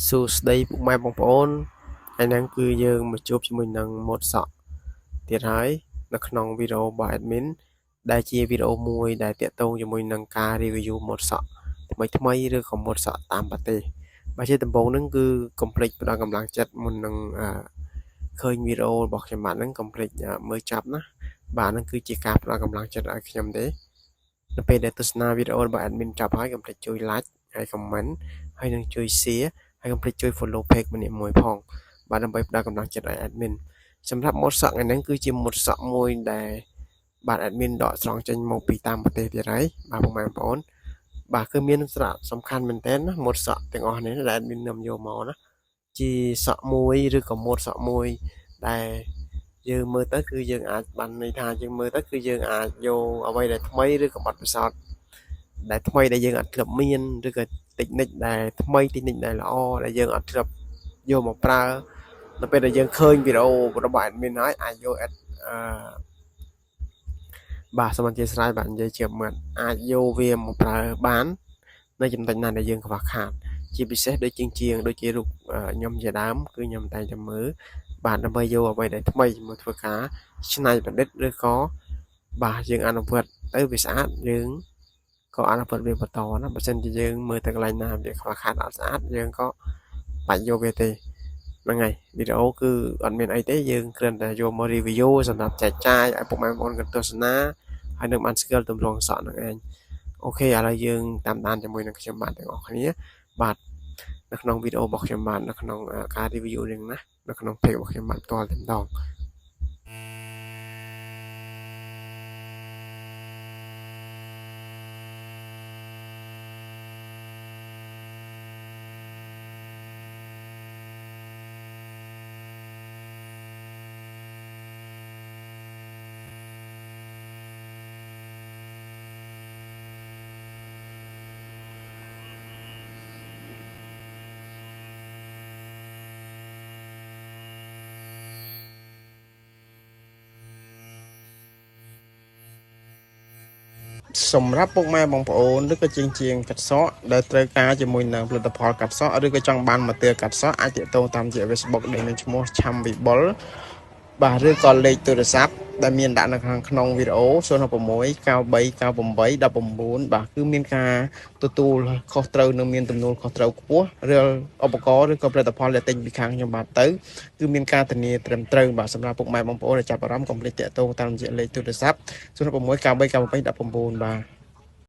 សួស្តីពុកម៉ែបងប្អូនថ្ងៃហ្នឹងគឺយើងមកជួបជាមួយនឹងម៉ូតសក់ទៀតហើយនៅក្នុងវីដេអូរបស់ admin ដែលជាវីដេអូមួយដែលតាក់ទងជាមួយនឹងការ review ម៉ូតសក់ថ្មីឬក៏ម៉ូតសក់តាមប្រទេសបើជាដំបូងហ្នឹងគឺកុំភ្លេចផ្ដល់កម្លាំងចិត្តមុននឹងឃើញវីដេអូរបស់ខ្ញុំបាទហ្នឹងកុំភ្លេចមើលចាប់ណាបាទហ្នឹងគឺជាការផ្ដល់កម្លាំងចិត្តឲ្យខ្ញុំទេនៅពេលដែលទស្សនាវីដេអូរបស់ admin ចប់ហើយកុំភ្លេចជួយ like ហើយ comment ហើយនឹងជួយ share ហើយកុំភ្លេចជួយ follow page ម្នាក់មួយផងបាទដើម្បីផ្ដល់កម្លាំងចិត្តឲ្យ admin សម្រាប់ម៉ូតសក់ថ្ងៃហ្នឹងគឺជាម៉ូតសក់មួយដែលបាទ admin ដកស្រង់ចេញមកពីតាមប្រទេសទៀតហើយបាទពុកម៉ែបងប្អូនបាទគឺមានសារៈសំខាន់មែនទែនណាម៉ូតសក់ទាំងអស់នេះដែល admin នាំយកមកណាជាសក់មួយឬក៏ម៉ូតសក់មួយដែលយើងមើលទៅគឺយើងអាចបានន័យថាយើងមើលទៅគឺយើងអាចយកអ្វីដែលថ្មីឬក៏បទពិសោធន៍ដែលថ្មីដែលយើងអត់ធ្លាប់មានឬក៏តិចនិចដែលថ្មីតិចនិចដែលល្អដែលយើងអត់ធ្លាប់យកមកប្រើនៅពេលដែលយើងឃើញវីដេអូរបស់ admin ហើយអាចយកបាទសូមអធិស្ឋានបាទនិយាយជាមិត្តអាចយកវាមកប្រើបាននៅចំណុចណាដែលយើងខ្វះខាតជាពិសេសដូចជាងដូចជារូបខ្ញុំជាដើមគឺខ្ញុំតែងតែមើលបាទដើម្បីយកអ្វីដែលថ្មីមកធ្វើការច្នៃប្រឌិតឬក៏បាទយើងអនុវត្តទៅវាស្អាតយើងក៏អនុវត្តវាបន្តណាបើមិនជាយើងមើលទៅកន្លែងណាវាខ្វះខាតអត់ស្អាតយើងក៏បាច់យកវាទេហ្នឹងហើយវីដេអូគឺអត់មានអីទេយើងគ្រាន់តែយកមក review សម្រាប់ចែកចាយឲ្យពុកម៉ែបងប្អូនក៏ទស្សនាហើយនឹងបានស្គាល់ទម្រង់សក់នឹងឯងអូខេឥឡូវយើងតាមដានជាមួយនឹងខ្ញុំបាទទាំងអស់គ្នាបាទនៅក្នុងវីដេអូរបស់ខ្ញុំបាទនៅក្នុងការ review នេះណានៅក្នុង page របស់ខ្ញុំបាទផ្ទាល់តែម្ដងសម្រាប់ពុកម៉ែបងប្អូនឬក៏ជាងកាត់សក់ដែលត្រូវការជាមួយនឹងផលិតផលកាត់សក់ឬក៏ចង់បានម៉ាទ័រកាត់សក់អាចទាក់ទងតាមរយៈ Facebook ដែលមានឈ្មោះឆាំវិបុលបាទឬក៏លេខទូរស័ព្ទដែលមានដាក់នៅខាងក្នុងវីដេអូ066 9398 19បាទគឺមានការទទួលខុសត្រូវនិងមានទំនួលខុសត្រូវខ្ពស់រាល់ឧបករណ៍ឬក៏ផលិតផលដែលទិញពីខាងខ្ញុំបាទទៅគឺមានការធានាត្រឹមត្រូវបាទសម្រាប់ពុកម៉ែបងប្អូនដែលចាប់អារម្មណ៍កុំភ្លេចទាក់ទងតាមរយៈលេខទូរស័ព្ទ066 9398 19បាទ